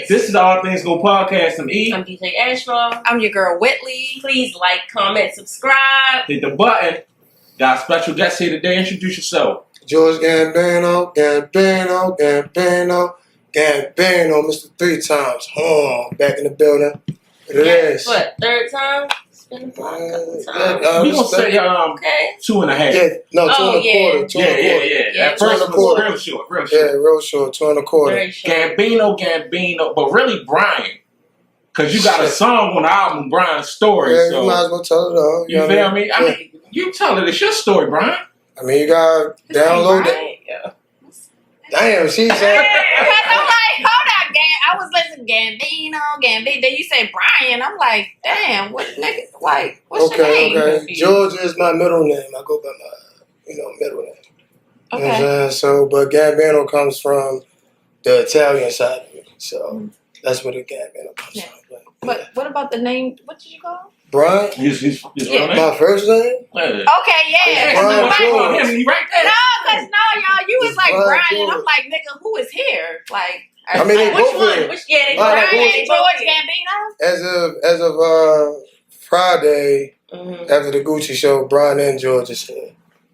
Six. This is the All Things Go podcast. I'm E. I'm DJ Ashraw. I'm your girl Whitley. Please like, comment, subscribe. Hit the button. Got a special guest here today. Introduce yourself. George Gambino, Mr. 3 times. Back in the building. It is. What, third time? It's been a couple times. We gonna say Okay. 2.5. Yeah, no, 2 Oh, and a quarter. 2 and a quarter. Yeah. At Two first and a it was quarter. real short. Yeah, real short, 2 and a quarter. Very short. Gambino, but really Brian. Because you got a song on the album, Brian's Story. Yeah, so you might as well tell it all. you feel me? I mean, you tell it. It's your story, Brian. I mean, you gotta download it. Yeah. Damn, she said. Because I'm like, hold up, I was listening to Gambino. Then you said Brian. I'm like, damn, what nigga? Like, what's your name? Okay. George is my middle name. I go by my, middle name. You know what I'm saying? So, but Gambino comes from the Italian side of me. So that's where the Gambino comes from. But what about the name? What did you call? Brian? His real name? My first name? Yeah. Okay, yeah. Brian George. Him, he right there. No, because y'all, you was It's like Brian Brian. George. I'm like, nigga, who is here? Like, I mean, they Which both one? here. Which, yeah, they Brian Brian both George here. Gambino? As of Friday, Mhm. after the Gucci show, Brian and George is here.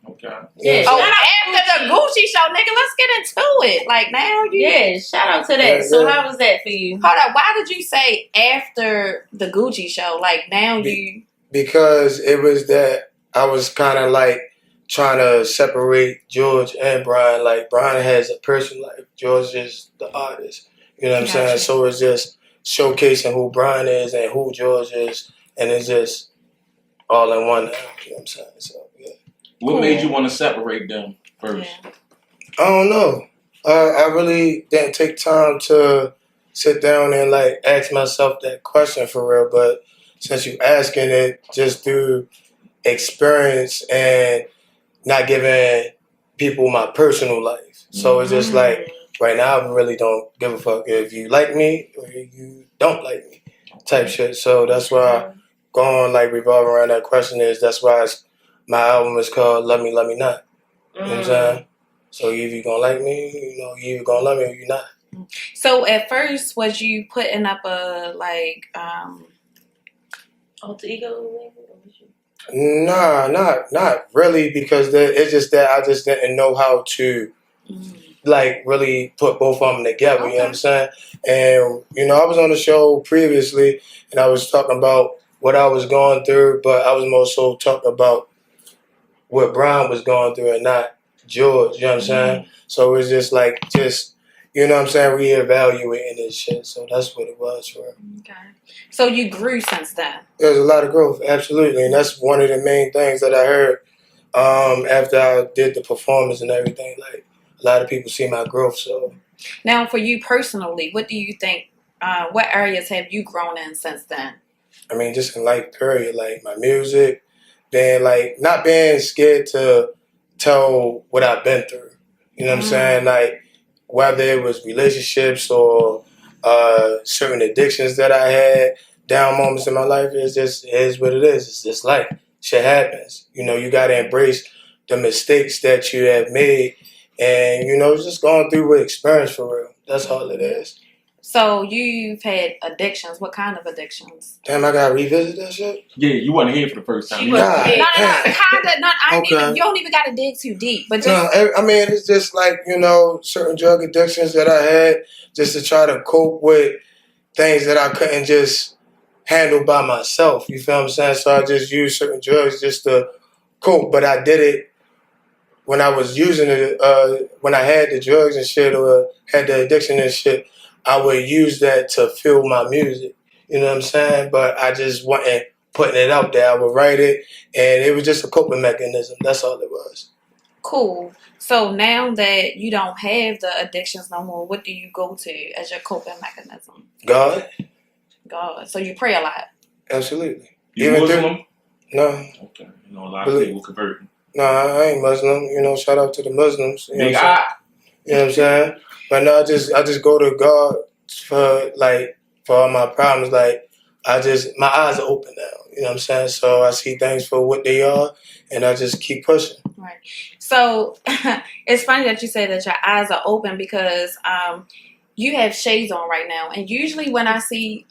Okay. Yeah. Oh, Shout out after the Gucci show, nigga, let's get into it. Like, now you. Yeah, shout out to that. Yeah, So yeah. how was that for you? Hold up, why did you say after the Gucci show? Like, now you. Because it was that I was kind of like trying to separate George and Brian. Like, Brian has a personal life. George is the artist. You know what I'm saying? Gotcha. So it's just showcasing who Brian is and who George is. And it's just all in one now. You know what I'm saying? So, yeah. What made you want to separate them first? Yeah. I don't know. I really didn't take time to sit down and like ask myself that question for real. But since you asking it just through experience and not giving people my personal life. So it's just like right now I really don't give a fuck if you like me or you don't like me type shit. So that's why going like revolving around that question is that's why my album is called Love Me, Love Me Not. You know what I'm saying? So either you gonna like me, you either gonna love me or you not. So at first, was you putting up a like Alter ego? Nah, not really because it's just that I just didn't know how to like really put both of them together. You know what I'm saying? And I was on the show previously and I was talking about what I was going through, but I was more so talking about what Brian was going through and not George. You know what I'm saying? So it's just like you know what I'm saying, reevaluating this shit. So that's what it was for him. Okay. So you grew since then. There's a lot of growth, absolutely. And that's one of the main things that I heard after I did the performance and everything. Like, a lot of people see my growth. So Now, for you personally, what do you think? What areas have you grown in since then? I mean, just in life, period. Like, my music, then, like, not being scared to tell what I've been through. You know what I'm saying? Like, whether it was relationships or certain addictions that I had, down moments in my life, it is what it is. It's just life. Shit happens. You got to embrace the mistakes that you have made and, just going through with experience for real. That's all it is. So you've had addictions. What kind of addictions? Damn, I got to revisit that shit? Yeah, you wasn't here for the first time. She wasn't Nah. here. No, kinda. Not. Okay. You don't even got to dig too deep. But just No, I mean, it's just like, certain drug addictions that I had just to try to cope with things that I couldn't just handle by myself. You feel what I'm saying? So I just used certain drugs just to cope. But I did it when I was using it, when I had the drugs and shit or had the addiction and shit, I would use that to fuel my music. You know what I'm saying? But I just wasn't putting it out there. I would write it, and it was just a coping mechanism. That's all it was. cool. So now that you don't have the addictions no more, what do you go to as your coping mechanism? God? God. So you pray a lot. Absolutely. You Even Muslim? No. Okay. A lot of people convert. No, I ain't Muslim. Shout out to the Muslims. You know Big what I'm saying? eye. You know what I'm saying? But no, I just go to God for all my problems. Like, my eyes are open now. You know what I'm saying? So I see things for what they are, and I just keep pushing. Right. So it's funny that you say that your eyes are open because you have shades on right now, and usually when I see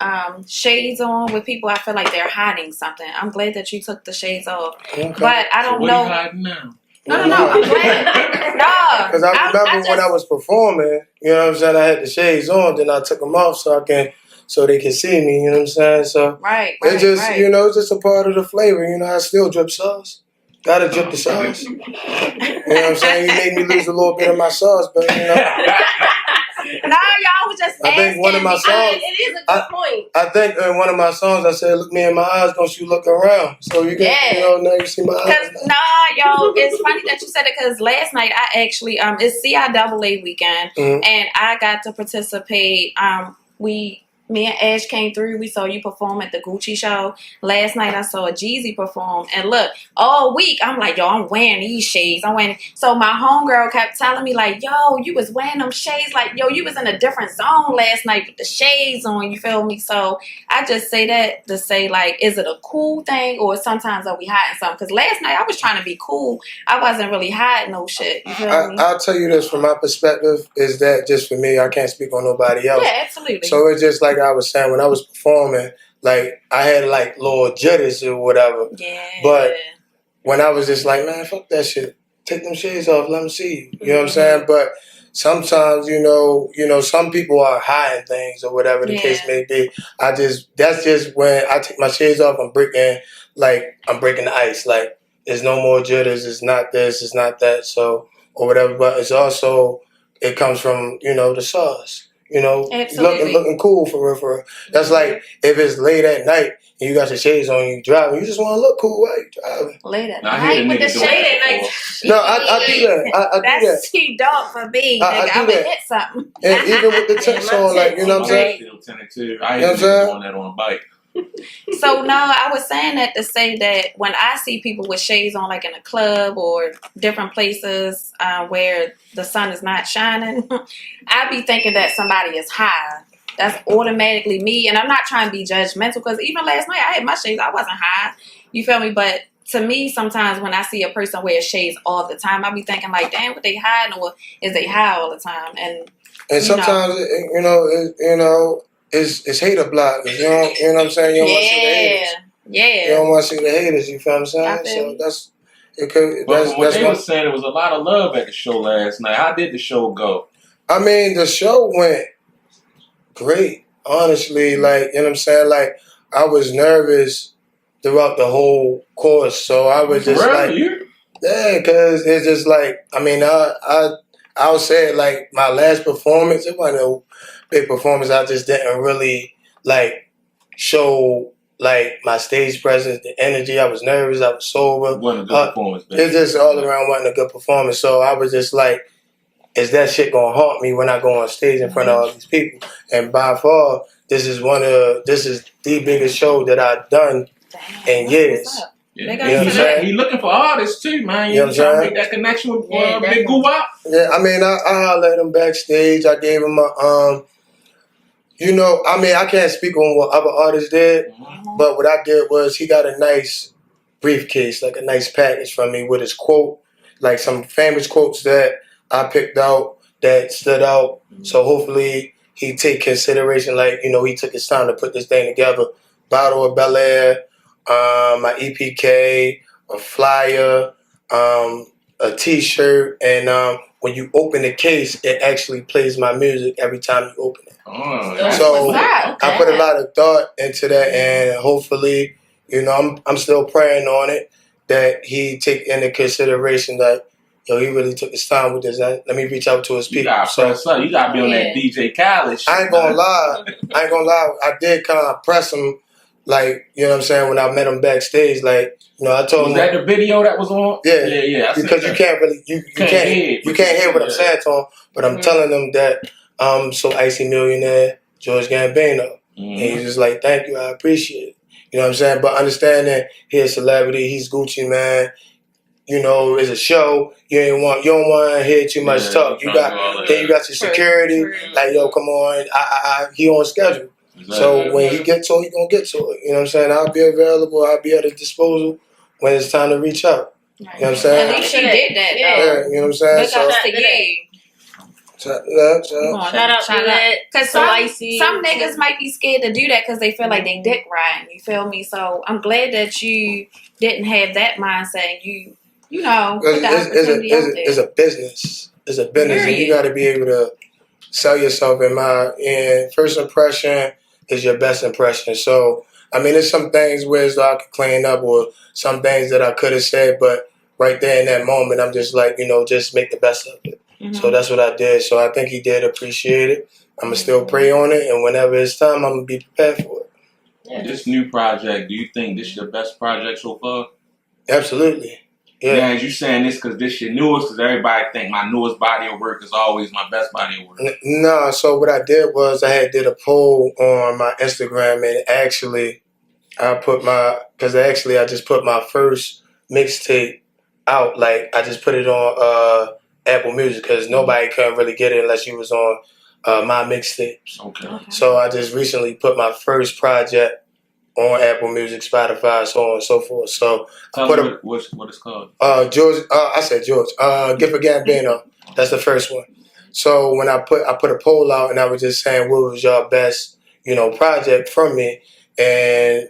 shades on with people, I feel like they're hiding something. I'm glad that you took the shades off, Okay. but I don't what know. Are you hiding now? No. I'm glad. No, Because I remember when I was performing, you know what I'm saying, I had the shades on, then I took them off so they can see me, you know what I'm saying? So it's just, you know, it's just a part of the flavor, you know, I still drip sauce. Gotta drip the sauce. You know what I'm saying? You made me lose a little bit of my sauce, but you know. No, y'all was just I think one of my songs. It is a good point. I think in one of my songs I said, "Look me in my eyes, don't you look around." So you can, you know, now you see my eyes. Yo, it's funny that you said it because last night I actually it's CIAA weekend, and I got to participate. Me and Ash came through. We saw you perform at the Gucci show. Last night I saw Jeezy perform. And look, all week I'm like, yo, I'm wearing these shades. So my homegirl kept telling me like, yo, you was wearing them shades. Like, yo, you was in a different zone last night with the shades on. You feel me? So I just say that to say like, is it a cool thing or sometimes are we hiding something? Because last night I was trying to be cool. I wasn't really hiding no shit. You feel me? I'll tell you this from my perspective is that just for me, I can't speak on nobody else. Yeah, absolutely. So it's just like I was saying, when I was performing, like I had like little jitters or whatever. Yeah. But when I was just like, man, fuck that shit. Take them shades off, let them see you. You know what I'm saying? But sometimes, you know, some people are hiding things or whatever the case may be. That's just when I take my shades off, I'm breaking the ice. Like, there's no more jitters, it's not this, it's not that, so, or whatever. But it's also, it comes from, you know, the sauce. You know, looking cool for real. That's like if it's late at night and you got your shades on, you driving. You just want to look cool while you driving. Late at night with the shade at night. No, I do that. I do that. That's T-Dog for me. I would hit something. And even with the tips on, like, you know what I'm saying? Still tinted too. I ain't doing that on a bike. So no, I was saying that to say that when I see people with shades on, like in a club or different places where the sun is not shining, I be thinking that somebody is high. That's automatically me, and I'm not trying to be judgmental because even last night I had my shades. I wasn't high. You feel me? But to me, sometimes when I see a person wear shades all the time, I be thinking like, damn, what they hiding, or is they high all the time? And sometimes it's hater block. You know what I'm saying? You don't want to see the haters. Yeah. You don't want to see the haters. You feel what I'm saying? So that's it. But what they were saying, there was a lot of love at the show last night. How did the show go? I mean, the show went great. Honestly, like, you know what I'm saying? Like, I was nervous throughout the whole course, so I was just because it's just like, I mean, I'll say it like my last performance, it wasn't a big performance. I just didn't really like show like my stage presence, the energy. I was nervous. I was sober. It wasn't a good performance. It's just all around wasn't a good performance. So I was just like, is that shit gonna haunt me when I go on stage in front of all these people? And by far, this is the biggest show that I've done in years. Yeah. You know what I'm saying? He looking for artists too, man. You know trying to make that connection with Big Goo-Wop? Yeah, I mean, I hollered at him backstage. I gave him a, you know, I mean, I can't speak on what other artists did, but what I did was he got a nice briefcase, like a nice package from me with his quote, like some famous quotes that I picked out that stood out. So hopefully he take consideration, like, you know, he took his time to put this thing together. Bottle of Bel Air, my EPK, a flyer, a T-shirt, and when you open the case, it actually plays my music every time you open it. So I put a lot of thought into that, and hopefully, you know, I'm still praying on it that he take into consideration that, yo, he really took his time with this. Let me reach out to his people. You gotta be on that DJ Khaled shit. I ain't gonna lie. I did kind of press him. Like, you know what I'm saying, when I met him backstage, like, you know, I told him. Was that the video that was on? Yeah. Because you can't really, you can't hear what I'm saying to him, but I'm telling him that I'm so icy millionaire, George Gambino. And he's just like, thank you, I appreciate it. You know what I'm saying? But understanding he's a celebrity, he's Gucci, man. You know, it's a show. You don't want to hear too much talk. You got your security. Like, yo, come on, he on schedule. So when he gets to it, he gonna get to it. You know what I'm saying? I'll be available. I'll be at his disposal when it's time to reach out. You know what I'm saying? At least she did that, though. Yeah, you know what I'm saying? Look out to you. Shout Shout out to that. Because some niggas might be scared to do that because they feel like they dick riding. You feel me? So I'm glad that you didn't have that mindset. You know, put the opportunity out there. It's a business. It's a business, and you got to be able to sell yourself. And first impression is your best impression. So I mean, there's some things where I could clean up, or some things that I could have said, but right there in that moment, I'm just like, just make the best of it. Mm-hmm. So that's what I did. So I think he did appreciate it. I'm going to still pray on it, and whenever it's time, I'm going to be prepared for it. Yeah. This new project, do you think this is your best project so far? Absolutely. Yeah. As you saying this because this your newest, because everybody think my newest body of work is always my best body of work. No, so what I did was I did a poll on my Instagram, and actually I just put my first mixtape out. Like, I just put it on Apple Music because nobody couldn't really get it unless you was on my mixtapes. Okay. So I just recently put my first project on Apple Music, Spotify, so on and so forth. So tell me what it's called. George. I said George. Gift of Gambino. That's the first one. So when I put a poll out, and I was just saying what was your best, project from me, and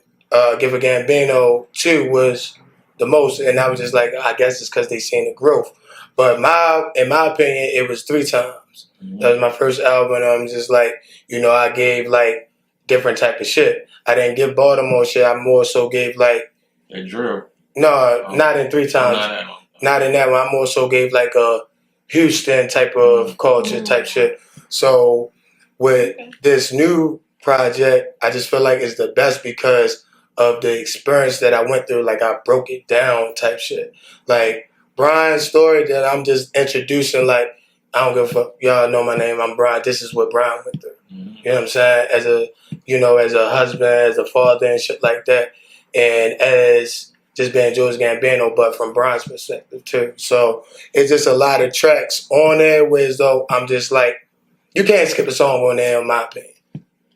Gift of Gambino 2 was the most, and I was just like, I guess it's because they seen the growth. But in my opinion, it was 3 times. Mm-hmm. That was my first album, and I'm just like, I gave like different type of shit. I didn't give Baltimore shit. I more so gave like a drill. No, not in 3 times. Not in that one. I more so gave like a Houston type of culture type shit. So with this new project, I just feel like it's the best because of the experience that I went through. Like, I broke it down type shit. Like Brian's story that I'm just introducing. Like, I don't give a fuck. Y'all know my name. I'm Brian. This is what Brian went through. Mm-hmm. You know what I'm saying? As a husband, as a father and shit like that. And as just being George Gambino, but from Brian's perspective too. So it's just a lot of tracks on there where as though I'm just like, you can't skip a song on there in my opinion.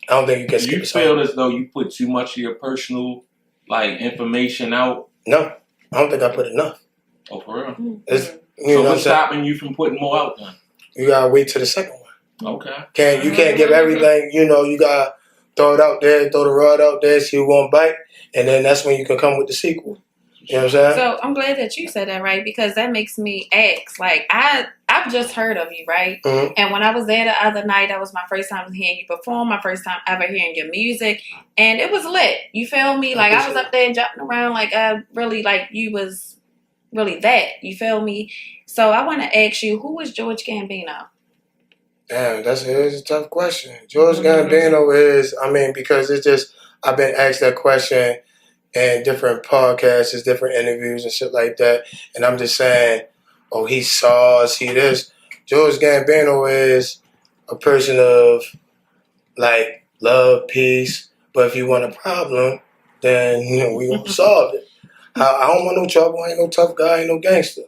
I don't think you can skip a song. You feel as though you put too much of your personal information out? No, I don't think I put enough. Oh, for real? So what's stopping you from putting more out then? You gotta wait till the second one. Okay. You can't give everything, you gotta throw it out there, throw the rod out there, see who won't bite, and then that's when you can come with the sequel. You know what I'm saying? So I'm glad that you said that, right? Because that makes me ask. Like, I've just heard of you, right? Mm-hmm. And when I was there the other night, that was my first time hearing you perform, my first time ever hearing your music, and it was lit. You feel me? Like, I was up there and jumping around, like, I really, like, you was really that. You feel me? So I want to ask you, who is George Gambino? Damn, that's a tough question. George Gambino is, because it's just, I've been asked that question in different podcasts, different interviews and shit like that. And I'm just saying, oh, he saw us, he this. George Gambino is a person of, like, love, peace. But if you want a problem, then, we going to solve it. I don't want no trouble. I ain't no tough guy. I ain't no gangster.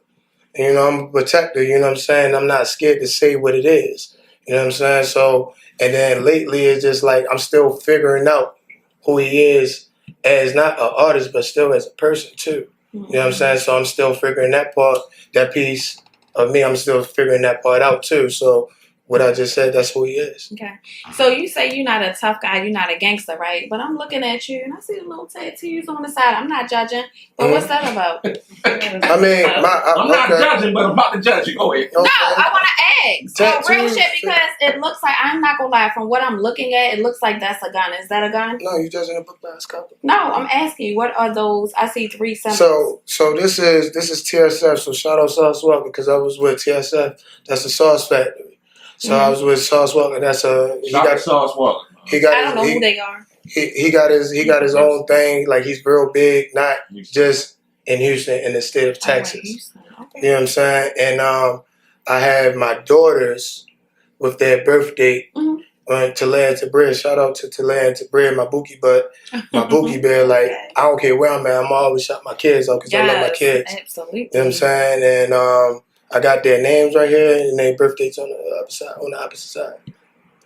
And, I'm a protector. You know what I'm saying? I'm not scared to say what it is. You know what I'm saying? So, and then lately it's just like I'm still figuring out who he is as not an artist, but still as a person too. Mm-hmm. You know what I'm saying? So I'm still figuring that piece of me, I'm still figuring that part out too. So what I just said, that's who he is. Okay. So you say you're not a tough guy, you're not a gangster, right? But I'm looking at you and I see the little tattoos on the side. I'm not judging, but what's that about? I'm not judging, but I'm about to judge you. Go ahead. No, I want to ask. Tattoos, real shit, because it looks like, I'm not going to lie, from what I'm looking at, it looks like that's a gun. Is that a gun? No, you're judging a book by its cover. No, I'm asking you, what are those? I see 3 symbols. So this is TSF. So shout out Sauce Walker, because I was with TSF. That's the Sauce Factory. So I was with Sauce Walker. That's Sauce Walker. I don't know who they are. He got his own thing. Like, he's real big, not just in Houston, in the state of Texas. Okay. You know what I'm saying? And I had my daughters with their birth date. Talaya and Tabria. Shout out to Talaya and Tabria, my bookie bear. Like, I don't care where I'm at, I'm always shout my kids out because I love my kids. Absolutely. You know what I'm saying? And I got their names right here and their birth dates on the opposite side.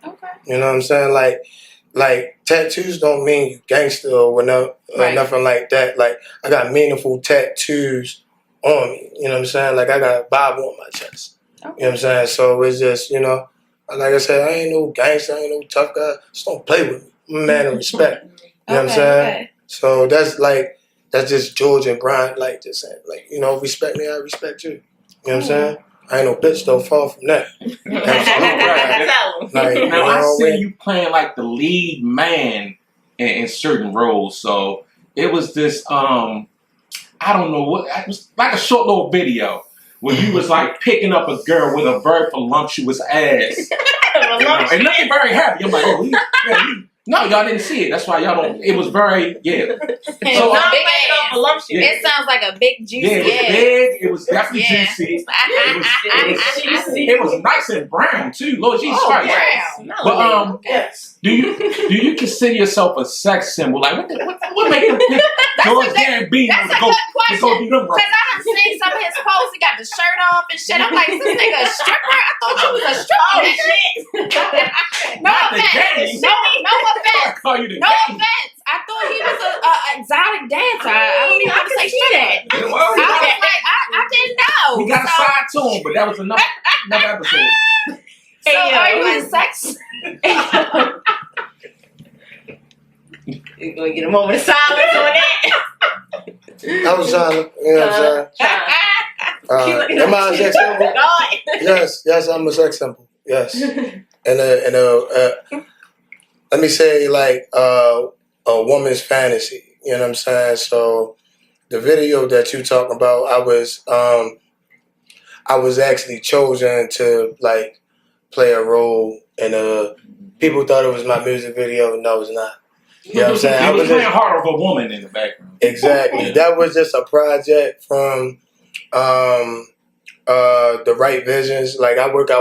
Okay. You know what I'm saying? Like tattoos don't mean you gangster or nothing like that. Like, I got meaningful tattoos on me. You know what I'm saying? Like, I got a Bible on my chest. know what I'm saying? So it's just, you know, like I said, I ain't no gangster, I ain't no tough guy. Just don't play with me. I'm a man of respect. You know what I'm saying? Okay. So that's just George and Brian, like, just saying, like, you know, respect me, I respect you. You know what I'm saying? I ain't no bitch, though, far from that. Like, now, I see you playing like the lead man in certain roles. So it was this, I don't know what, it was like a short little video where you was like picking up a girl with a very voluptuous ass. And looking very happy. I'm like, oh, no, y'all didn't see it. That's why y'all don't. It was very, yeah. So it sounds like a big juicy. Yeah, it was big. It was definitely juicy. It was nice and brown too. Lord Jesus Christ. Brown. But do you consider yourself a sex symbol? Like what made you pick George Gambino to go do them? Because I done seen some of his posts. He got the shirt off and shit. I'm like, this nigga a stripper? I thought you was a stripper. Oh shit! No offense. No offense. No offense. I thought he was a exotic dancer. I don't even want to say stripper. I was like, I didn't know. We got a side to him, but that was another episode. So are you in sex? You're going to get a moment of silence on that. I was trying, you know what I'm saying? Am I a sex symbol? Yes, I'm a sex symbol. Yes. And let me say, like, a woman's fantasy. You know what I'm saying? So the video that you talking about, I was actually chosen to, like, play a role in people thought it was my music video. No, it's not. You know what I'm saying? I was playing Heart of a Woman in the background. Exactly. Yeah. That was just a project from the Right Visions. Like,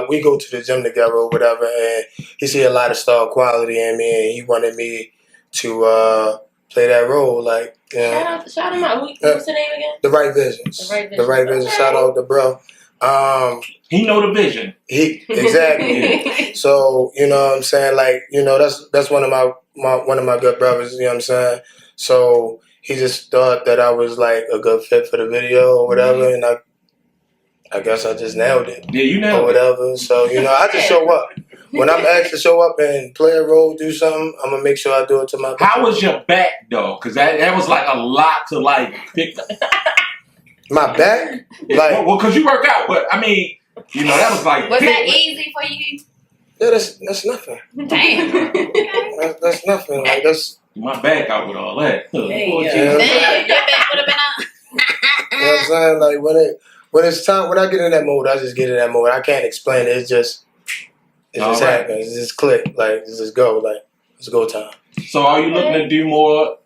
we go to the gym together or whatever, and he see a lot of star quality in me, and he wanted me to play that role. Like, you know, shout him out. What's the name again? The Right Visions. The Right Visions. Shout out to bro. He know the vision. Exactly. So, you know what I'm saying? Like, you know, that's one of my good brothers, you know what I'm saying? So he just thought that I was like a good fit for the video or whatever, and I guess I just nailed it. Yeah, you nailed it. Or whatever. So, you know, I just show up. When I'm asked to show up and play a role, do something, I'm gonna make sure I do it to my best. How was your back though? Because that was like a lot to like pick up. My back? Like, well, because you work out, but I mean, you know, that was like. Was that easy for you? Yeah, that's nothing. Damn. That's nothing. Like, that's my back out with all that. Damn, your back would have been up. You know what I'm saying? Like when it's time, when I get in that mode, I just get in that mode. I can't explain it. It just happens. It just click. Like, it just go. Like, it's go time. So are you looking to do more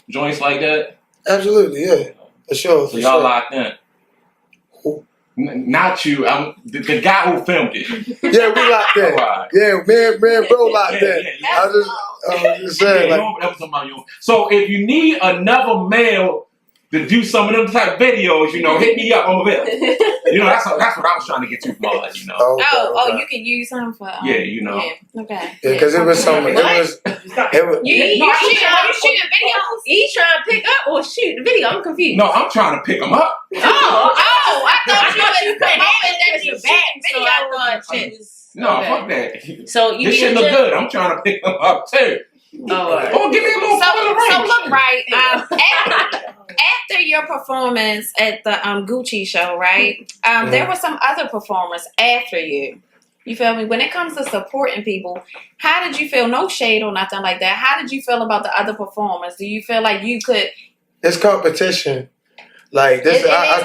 joints like that? Absolutely, yeah. For sure. So y'all locked in. Who? Not you. I'm the guy who filmed it. Yeah, we locked in. Right. Yeah, man, bro locked in. I was just saying. So if you need another male to do some of them type videos, you know, hit me up. I'm available. You know, that's what I was trying to get to, Marlon. You know. Okay. You can use some for. Yeah, you know. Yeah. Okay. Yeah, because it was something. It was. You shooting videos? He's trying to pick up or shoot the video. I'm confused. No, I'm trying to pick them up. I thought you was promoting that you back. No, fuck that. So you this shit look good. I'm trying to pick them up too. Oh, give me a little. So look, right. After your performance at the Gucci show, right? There were some other performers after you. You feel me? When it comes to supporting people, how did you feel? No shade or nothing like that. How did you feel about the other performers? Do you feel like you could? It's competition. Like this, I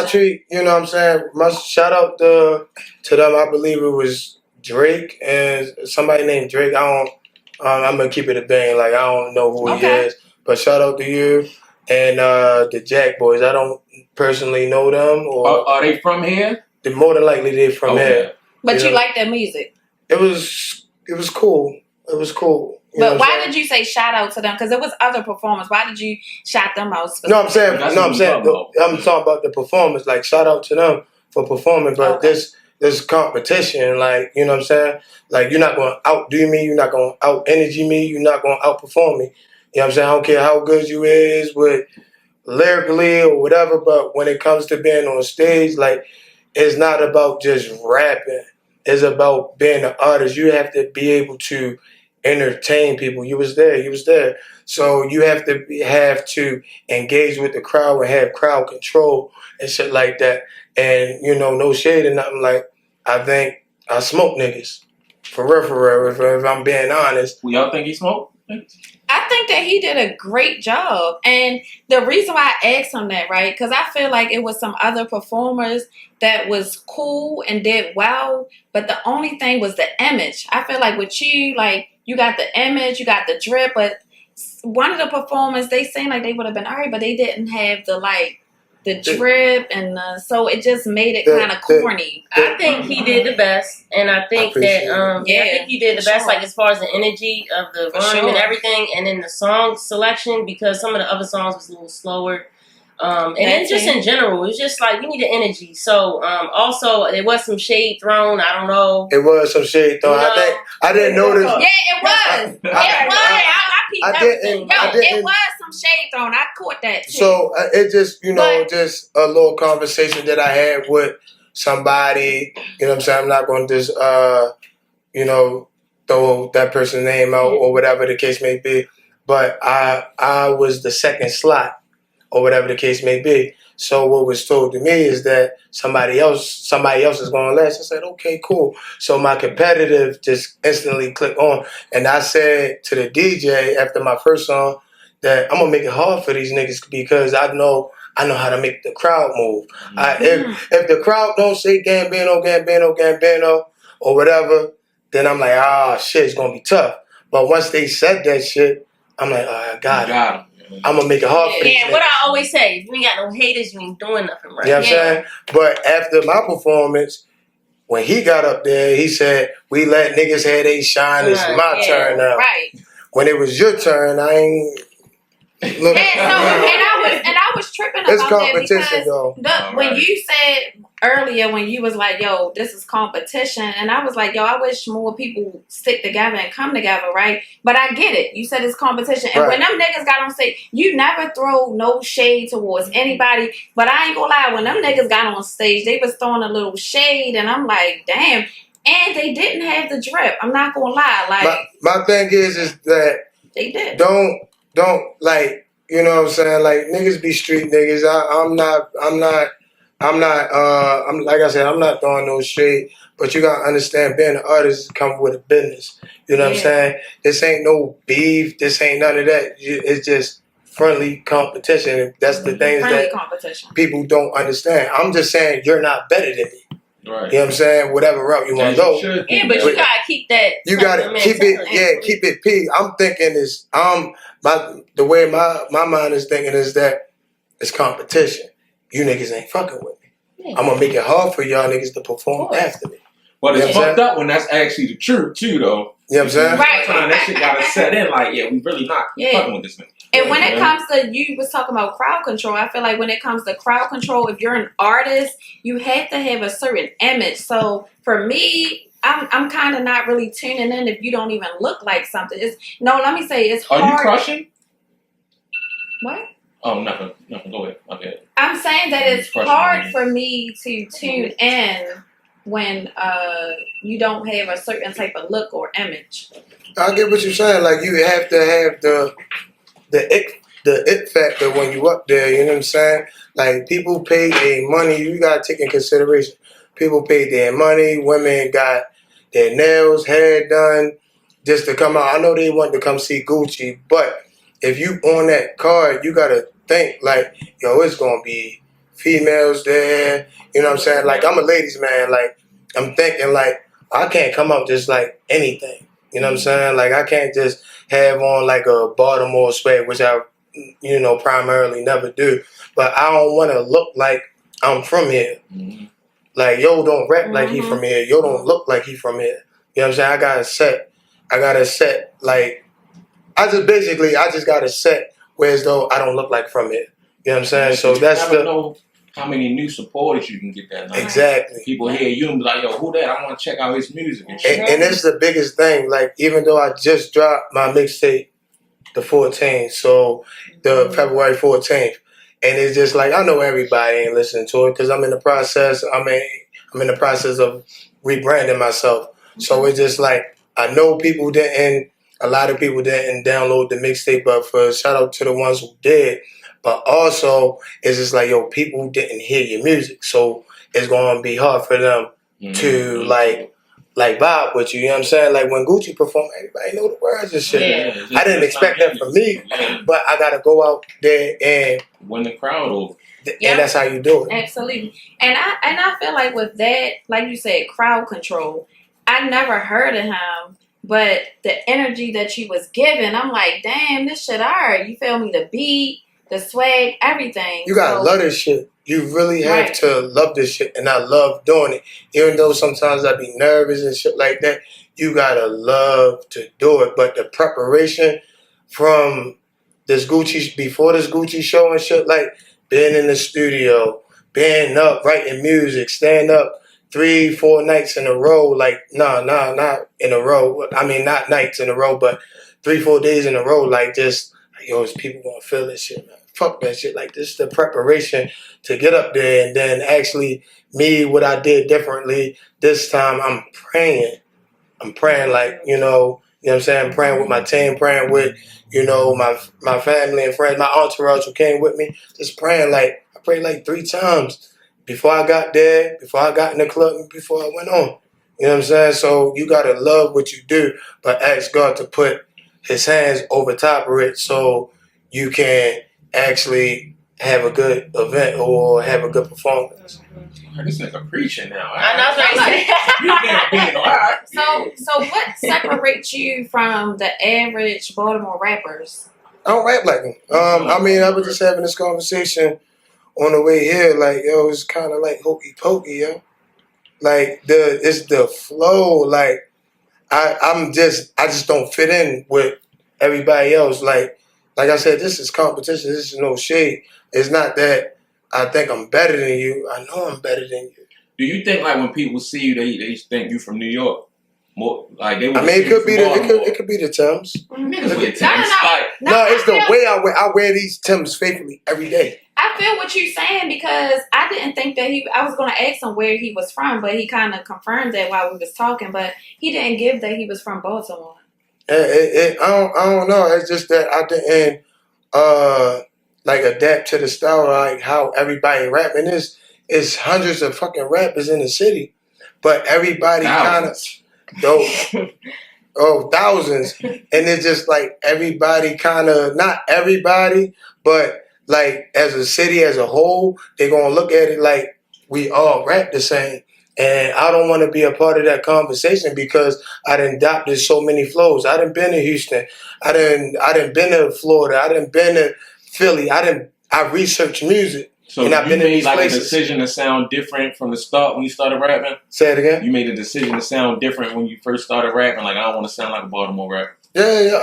treat. You know what I'm saying? Must shout out to them. I believe it was Drake and somebody named Drake. I'm gonna keep it a bang. Like, I don't know who he is, but shout out to you and the Jack Boys. I don't personally know them. Or are they from here? They're more than likely they're from here. But you like their music? It was cool. It was cool. But why did you say shout out to them? Because there was other performers. Why did you shout them out? No, I'm saying. I'm talking about the performers. Like, shout out to them for performing. But there's competition. Like, you know what I'm saying? Like, you're not going to outdo me. You're not going to out-energy me. You're not going to outperform me. You know what I'm saying? I don't care how good you is with lyrically or whatever. But when it comes to being on stage, like, it's not about just rapping. It's about being an artist. You have to be able to entertain people. You was there. So you have to engage with the crowd and have crowd control and shit like that. And no shade or nothing. Like I think I smoke niggas for real. If I'm being honest. We all think he smoked. I think that he did a great job. And the reason why I asked him that, right? Because I feel like it was some other performers that was cool and did well. But the only thing was the image. I feel like with you, like, you got the image, you got the drip. But one of the performers, they seemed like they would have been all right, but they didn't have the drip and so it just made it kind of corny. I think he did the best, and I think I think he did the best, like as far as the energy of the rhyme and everything, and then the song selection, because some of the other songs was a little slower. And then just in general, it's just like we need the energy. So also there was some shade thrown. I don't know. It was some shade thrown. I think I didn't notice. Yeah, it was. It was. I didn't. It was some shade thrown. I caught that too. So it just just a little conversation that I had with somebody. You know what I'm saying? I'm not going to just throw that person's name out or whatever the case may be. But I was the second slot, or whatever the case may be. So what was told to me is that somebody else is going to last. I said, okay, cool. So my competitive just instantly clicked on. And I said to the DJ after my first song that I'm going to make it hard for these niggas because I know how to make the crowd move. If the crowd don't say Gambino, or whatever, then I'm like, shit, it's going to be tough. But once they said that shit, I'm like, I got it. I'm going to make it hard for these niggas. What I always say, if you ain't got no haters, you ain't doing nothing right. You know what I'm saying? But after my performance, when he got up there, he said, we let niggas have they shine. It's my turn now. Right. When it was your turn, I ain't... Look, and I was tripping about it's competition, that because when you said earlier, when you was like, yo, this is competition, and I was like, yo, I wish more people stick together and come together, right? But I get it. You said it's competition. And when them niggas got on stage, you never throw no shade towards anybody, but I ain't gonna lie, when them niggas got on stage, they was throwing a little shade, and I'm like, damn. And they didn't have the drip. I'm not gonna lie. Like my thing is that they did. Don't like, you know what I'm saying? Like niggas be street niggas. I'm like I said, I'm not throwing no shade, but you gotta understand being an artist comes with a business. You know what I'm saying? This ain't no beef, this ain't none of that. It's just friendly competition. That's the things that people don't understand. I'm just saying you're not better than me. Right. You know what I'm saying? Whatever route you want to go. Yeah, but you gotta keep that. You gotta keep it. Keep it P. I'm thinking the way my mind is thinking is that it's competition. You niggas ain't fucking with me. Yeah. I'm gonna make it hard for y'all niggas to perform after me. But it's fucked up when that's actually the truth too, though. You know what I'm saying? Right. That shit gotta set in. Like, we really not fucking with this nigga. And when it comes to, you was talking about crowd control, I feel like when it comes to crowd control, if you're an artist, you have to have a certain image. So for me, I'm kind of not really tuning in if you don't even look like something. Let me say it's hard. Are you crushing? What? Oh, nothing. Go ahead. Okay. I'm saying that it's hard for me to tune in when you don't have a certain type of look or image. I get what you're saying. Like you have to have the it factor when you up there. You know what I'm saying? Like people pay their money. You gotta take in consideration. People pay their money. Women got their nails, hair done just to come out. I know they want to come see Gucci, but if you on that card, you gotta think like, yo, it's gonna be females there. You know what I'm saying? Like I'm a ladies man. Like I'm thinking like I can't come out just like anything. You know what I'm saying? Like I can't just have on like a Baltimore swag, which I, primarily never do. But I don't want to look like I'm from here. Mm-hmm. Like yo don't rap like he from here. Yo don't look like he from here. You know what I'm saying? I gotta set like I just gotta set whereas though I don't look like from here. You know what I'm saying? So that's know how many new supporters you can get that night. Exactly. People hear you and be like, yo, who that? I want to check out his music and shit. And that's the biggest thing. Like, even though I just dropped my mixtape the 14th, so the February 14th, And it's just like, I know everybody ain't listening to it because I'm in the process. I'm in the process of rebranding myself. So it's just like, I know people didn't, a lot of people didn't download the mixtape, but for shout out to the ones who did. But also, it's just like, yo, people didn't hear your music. So it's going to be hard for them to like vibe with you. You know what I'm saying? Like when Gucci performed, everybody know the words and shit. Yeah. I didn't expect that from me, but I got to go out there and win the crowd over. And that's how you do it. Absolutely. And I feel like with that, like you said, crowd control, I never heard of him, but the energy that you was giving, I'm like, damn, this shit alright. You feel me? The beat, the swag, everything. You gotta love this shit. You really have to love this shit, and I love doing it. Even though sometimes I be nervous and shit like that, you gotta love to do it. But the preparation from before this Gucci show and shit, like being in the studio, being up, writing music, stand up 3-4 nights in a row, like not in a row. I mean, not nights in a row, but 3-4 days in a row, like just, yo, is people gonna feel this shit, man? Fuck that shit. Like, this is the preparation to get up there, and then actually what I did differently this time, I'm praying like, you know what I'm saying? I'm praying with my team, praying with, my family and friends, my entourage who came with me, just praying like, I prayed like 3 times before I got there, before I got in the club, and before I went on. You know what I'm saying? So you gotta love what you do, but ask God to put his hands over top of it so you can actually have a good event or have a good performance. This nigga preaching now. I know that's right. So what separates you from the average Baltimore rappers? I don't rap like them. I mean, I was just having this conversation on the way here, like, yo, it's kind of like hokey pokey, yo. Like it's the flow. Like I just don't fit in with everybody else. Like I said, this is competition. This is no shade. It's not that I think I'm better than you. I know I'm better than you. Do you think like when people see you, they think you from New York? More like they. I mean, it could be the Timbs. Niggas wear Timbs. No, it's the way I wear. I wear these Timbs faithfully every day. I feel what you're saying because I didn't think that I was going to ask him where he was from, but he kind of confirmed that while we was talking, but he didn't give that he was from Baltimore. I don't know. It's just that I didn't like adapt to the style, like how everybody rapping is. It's hundreds of fucking rappers in the city, but everybody kind of thousands, and it's just like everybody kind of, not everybody, but like as a city as a whole, they're gonna look at it like we all rap the same. And I don't want to be a part of that conversation because I done adopted so many flows. I done been to Houston. I done been to Florida. I done been to Philly. I researched music. So and I've been in these like places. A decision to sound different from the start when you started rapping? Say it again? You made a decision to sound different when you first started rapping? Like, I don't want to sound like a Baltimore rapper. Yeah.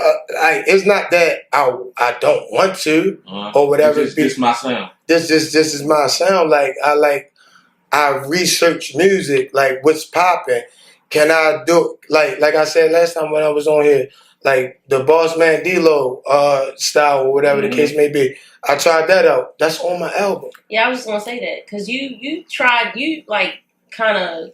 It's not that I don't want to or whatever. This is my sound. This is my sound. Like, I research music, like what's popping. Can I do like I said last time when I was on here, like the Boss Man D-Lo style or whatever the case may be. I tried that out. That's on my album. Yeah, I was just gonna say that because you like kind of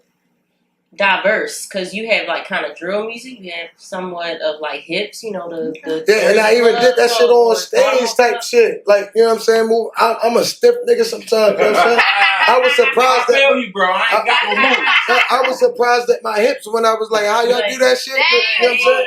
diverse because you have like kind of drill music. You have somewhat of like hips, the and I even did that shit on stage type shit. Like, you know what I'm saying? I'm a stiff nigga sometimes. You know what I'm saying? I was surprised I feel you, bro. I ain't got no moves. I was surprised at my hips when I was like, how y'all do that shit? You know what I'm saying?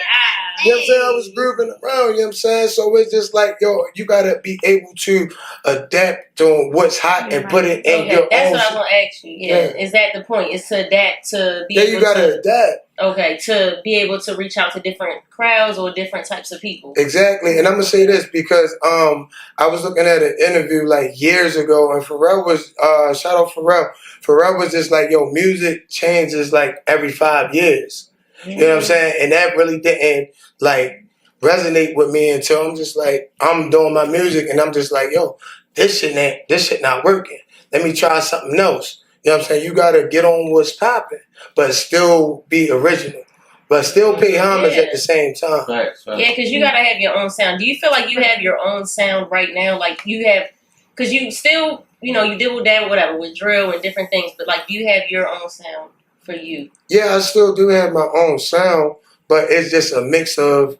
You know what I'm saying? I was grooving around, you know what I'm saying? So it's just like, yo, you gotta be able to adapt to what's hot and put it in your own. That's what I was gonna ask you. Yeah. Is that the point? Is to adapt to be able you gotta adapt. Okay, to be able to reach out to different crowds or different types of people. Exactly. And I'm gonna say this because I was looking at an interview like years ago, and Pharrell was shout out Pharrell. Pharrell was just like, yo, music changes like every 5 years. You know what I'm saying? And that really didn't like resonate with me until I'm just like, I'm doing my music and I'm just like, yo, this shit not working. Let me try something else. You know what I'm saying? You gotta get on what's popping, but still be original. But still pay homage at the same time. Right. Yeah, because you gotta have your own sound. Do you feel like you have your own sound right now? Like you have because you still, you deal with that, whatever, with drill and different things, but like you have your own sound for you. Yeah, I still do have my own sound, but it's just a mix of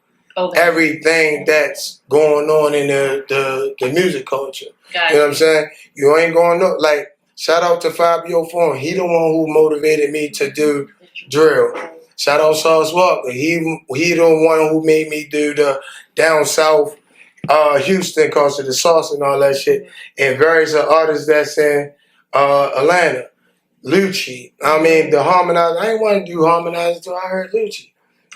everything that's going on in the music culture. Got you know what I'm saying? You ain't going to, like, shout out to Fabio Foreign. He the one who motivated me to do drill. Shout out Sauce Walker. He the one who made me do the down south Houston cause of the sauce and all that shit. And various artists that's in Atlanta. Lucci. I mean, the harmonizer. I ain't want to do harmonizer until I heard Lucci.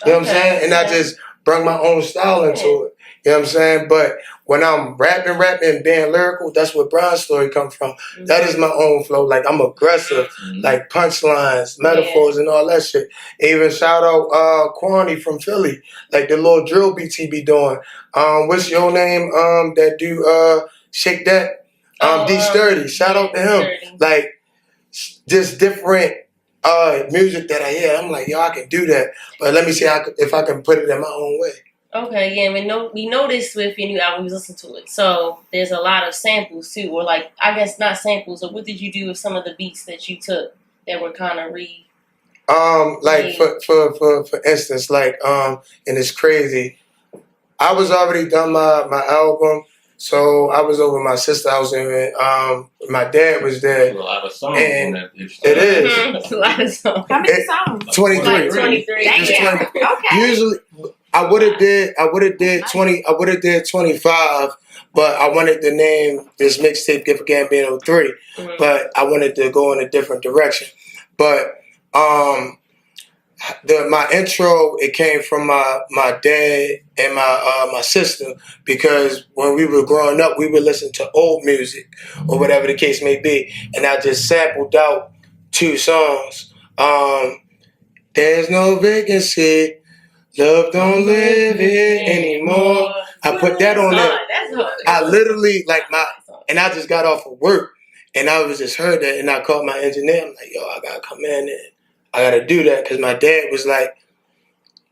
You know what I'm saying? And I just brought my own style into it. You know what I'm saying? But when I'm rapping, being lyrical, that's where Brian's story come from. That is my own flow. Like, I'm aggressive. Like, punchlines, metaphors, and all that shit. Even shout out Kwani from Philly. Like, the little drill beats he be doing. What's your name? That do Shake That? D-Sturdy. Shout out to him. Like, just different music that I hear. I'm like, yo, I can do that. But let me see if I can put it in my own way. Okay, yeah, we noticed with your new album, we listened to it. So there's a lot of samples too, or like, I guess not samples, or what did you do with some of the beats that you took that were kind of like for instance, like and it's crazy. I was already done my album, so I was over my sister's house, and my dad was there. A lot of songs and on that bitch. It is. It's a lot of songs. How many songs? 23. Like 23. Damn. Okay. Usually, I would have did 20. I would have did 25, but I wanted to name this mixtape "Gift for Gambino 3," but I wanted to go in a different direction. But my intro, it came from my dad and my sister, because when we were growing up, we would listen to old music or whatever the case may be, and I just sampled out 2 songs. There's no vacancy. Love don't live here anymore. I put that on there. I literally, like, and I just got off of work, and I was just heard that, and I called my engineer. I'm like, yo, I gotta come in and I gotta do that, because my dad was like,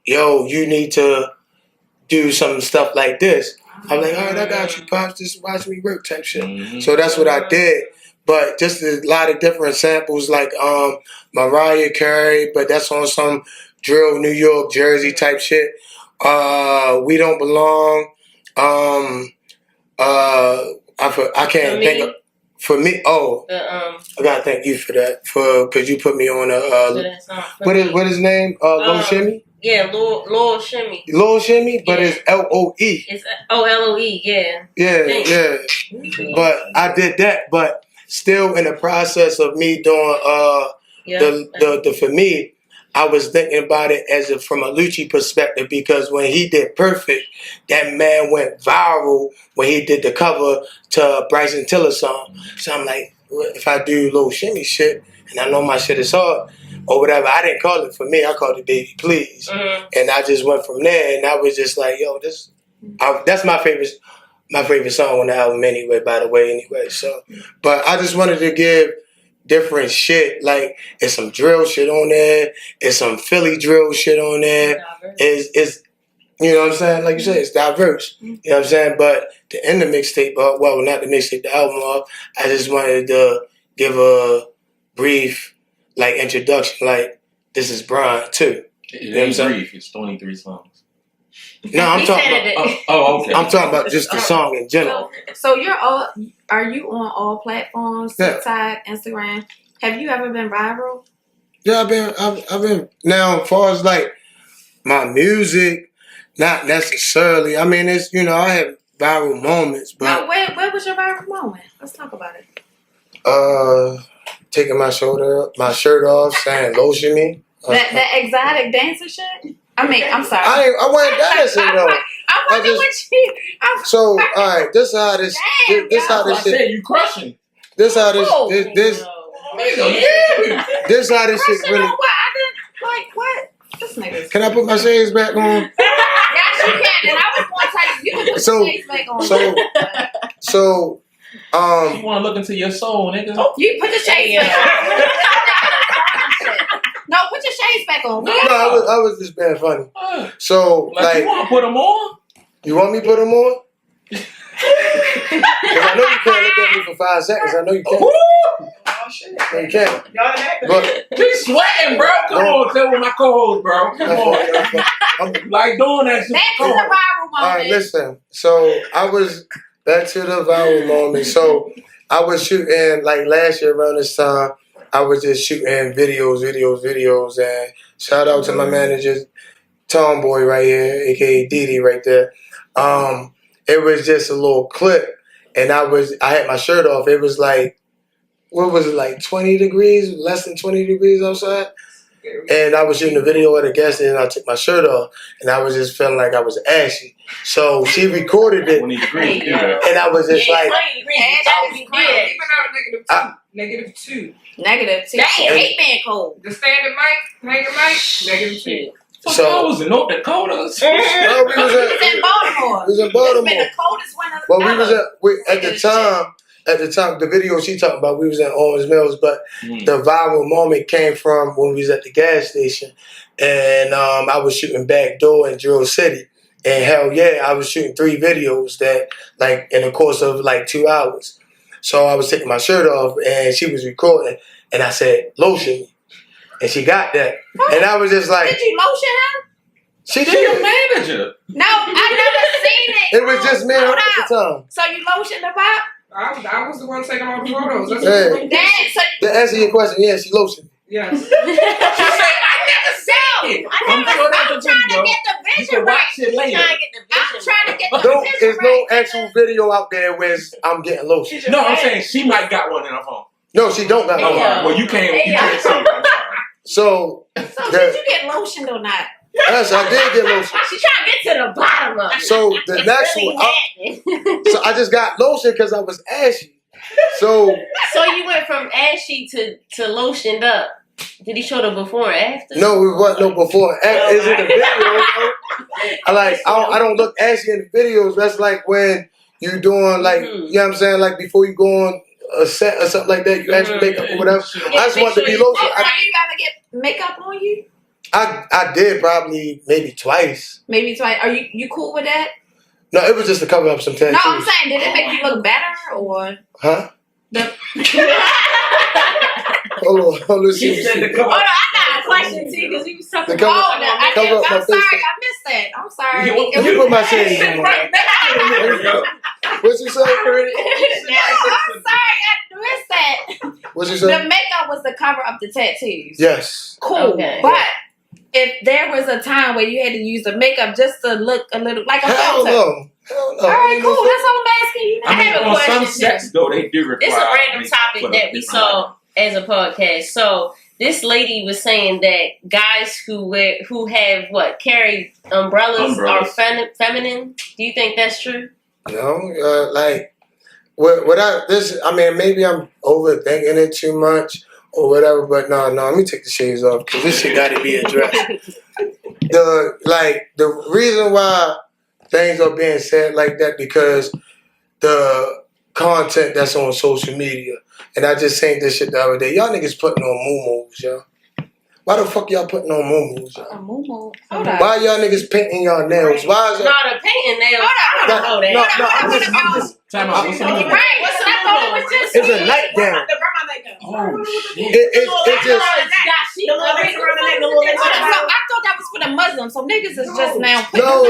yo, you need to do some stuff like this. I'm like, all right, I got you, Pops. Just watch me work type shit. So that's what I did. But just a lot of different samples, like Mariah Carey, but that's on some drill, New York, Jersey type shit. We Don't Belong. I can't think of. For me, I gotta thank you for that, because you put me on what is his name? Lil Shimmy. Yeah, Lil Shimmy. Lil Shimmy, but it's LOE. It's LOE, yeah. Yeah. But I did that, but still in the process of me doing the for me, I was thinking about it as from a Lucci perspective, because when he did Perfect, that man went viral when he did the cover to Bryson Tiller's song. So I'm like, well, if I do Lil Shimmy shit, and I know my shit is hard, or whatever, I didn't call it For Me, I called it Baby Please. And I just went from there, and I was just like, yo, that's my favorite song on the album anyway, by the way, anyway. So, but I just wanted to give different shit. Like, it's some drill shit on there. It's some Philly drill shit on there. It's you know what I'm saying? Like you said, it's diverse. You know what I'm saying? But to end the mixtape, well, not the mixtape, the album off, I just wanted to give a brief, like, introduction. Like, this is Brian, too. It ain't brief. It's 23 songs. No, I'm talking about. Okay. I'm talking about just the song in general. So are you on all platforms? TikTok, Instagram. Have you ever been viral? Yeah, I've been. Now, as far as like my music, not necessarily. I mean, it's, I have viral moments, but now, where was your viral moment? Let's talk about it. Taking my shirt off, saying "Lotion me." That exotic dancer shit. I mean, I'm sorry. I wasn't dancing though. I'm wondering what you. So, all right, this how this shit. You crushing. This how this how this shit really. What? I didn't like what. This nigga. Can I put my shades back on? Yes, you can. And I was going to tell you, you can put your shades back on. So, you want to look into your soul, nigga. You put the shades back on. No, put your shades back on. No, I was just being funny. So, like, you want to put them on? You want me to put them on? Because I know you can't look at me for 5 seconds. I know you can't. Woo! Oh shit. No, you can't. Y'all acting. But He's sweating, bro. Come on, tell with my co-host, bro. Come on. I'm, Like doing that shit. Back to the viral moment. all right, listen. So I was back to the viral moment. So I was shooting like last year around this time. I was just shooting videos, and shout out to my manager, Tomboy right here, aka Didi right there. It was just a little clip, and I had my shirt off. It was like, what was it, like 20 degrees, less than 20 degrees outside? And I was shooting a video at a gas station, and I took my shirt off, and I was just feeling like I was ashy. So she recorded it, 20 degrees, and I was just like, -2. -2. Damn. Hate man cold. The standard mic, hanger mic, -2. So I was in North Dakota. no, we was It's in Baltimore. We was in It's been Baltimore. the coldest winter Well, we ever. was at the time, the video she talking about, we was in Owens Mills, but the viral moment came from when we was at the gas station, and I was shooting backdoor in Drill City, and hell yeah, I was shooting 3 videos that like in the course of like 2 hours. So I was taking my shirt off, and she was recording, and I said, "Lotion me," and she got that, and I was just like, Did you lotion him? "She She your did." manager. No, I never seen it. It was just me and her Hold at up. the time. So you lotioned the vibe? I was the one taking all the photos. That's Hey. what Dang, so To answer your question, yeah, she lotioned me. Yes. She said, I never seen it. I'm sure I'm there's a trying to video. get the You vision can right. watch it later. I'm trying to get the No, vision there's right. no actual video out there where I'm getting lotion. No, I'm saying she might got one in her phone. No, she don't got Oh, one. well, you can't see it. I'm sorry. So, So did you get lotioned or not? yes, I did get lotion. She's trying to get to the bottom of it. So the next Really one, happening. so I just got lotion because I was ashy. So So you went from ashy to lotioned up. Did he show the before and after? no, it wasn't no before. Is it the video? I don't look ashy in the videos. That's like when you doing like you know what I'm saying, like before you go on a set or something like that, you actually makeup or whatever. I just want to be lotion. Have you ever get makeup on you? I did probably maybe twice. Maybe twice. Are you cool with that? No, it was just to cover up some tattoos. No, I'm saying, did it make you look better or? Huh? The... Hold on, let's see. She said to come Hold on, I got a question too because you was talking The cover- Oh, no, cover up my I'm sorry, face. I missed that. I'm sorry. You- Let me put my shades on. There you go. What you say? I'm sorry, I missed that. What you The say? makeup was to cover up the tattoos. Yes. Cool. Okay. But if there was a time where you had to use the makeup just to look a little like a Hell filter. no. Hell no. All right, cool. That's all I'm asking you. I mean, have a on some question, sets, though, they do require. It's a random makeup topic for that the we different saw as a podcast. So this lady was saying that guys who have carry umbrellas are feminine. Do you think that's true? No, like I mean, maybe I'm overthinking it too much or whatever, but no, let me take the shades off because this shit got to be addressed. The reason why things are being said like that because the content that's on social media, and I just seen this shit the other day. Y'all niggas putting on moo-moos, yo. Why the fuck y'all putting on moo-moos, yo? A moo-moo. Hold on. Why y'all niggas painting y'all nails? Why is No, that? the painting nails. Hold on, I don't know that. I'm just Time out. What's the movie? Right. What's I thought it was just it's a nightgown. The grandma nigga. Oh, shit. It just The little lace around the neck, the little lace So around the neck. I thought that was for the Muslims. So niggas is just now putting No,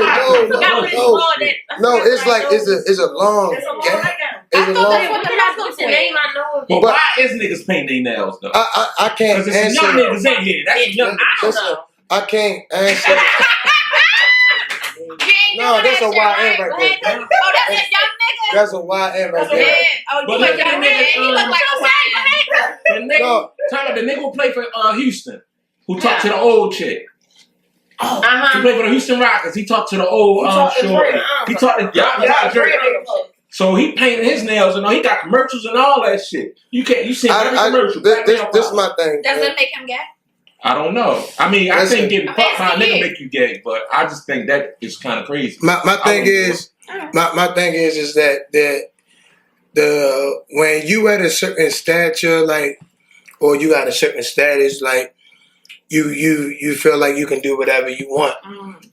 it's like it's a long It's a long gown. nightgown. I It's a thought that's long. what the What's Muslims the name? wear. I know. But But- why is niggas painting their nails, though? I can't Because it's young answer. niggas in here. That's young niggas. Listen, I can't answer. You ain't No, doing that's that a shit, YN right Go there. ahead. Oh, that's a young nigga? That's a YN right Yeah. there. Oh, But you look like at young the man. nigga, He look like a YN. The nigga, No. Tyler, the nigga who played for Houston, who talked to the old chick. He Uh-huh. played for the Houston Rockets. He talked to the old short. He talked to Drake. So he painted his nails and all. He got commercials and all that shit. You see every commercial. This is my thing. Does it make him gay? I don't know. I mean, I Listen. think getting fucked by a Basically, nigga yeah. make you gay, but I just think that is kind of crazy. My thing I is my thing is that the when you at a certain stature, like, or you got a certain status, like you feel like you can do whatever you want.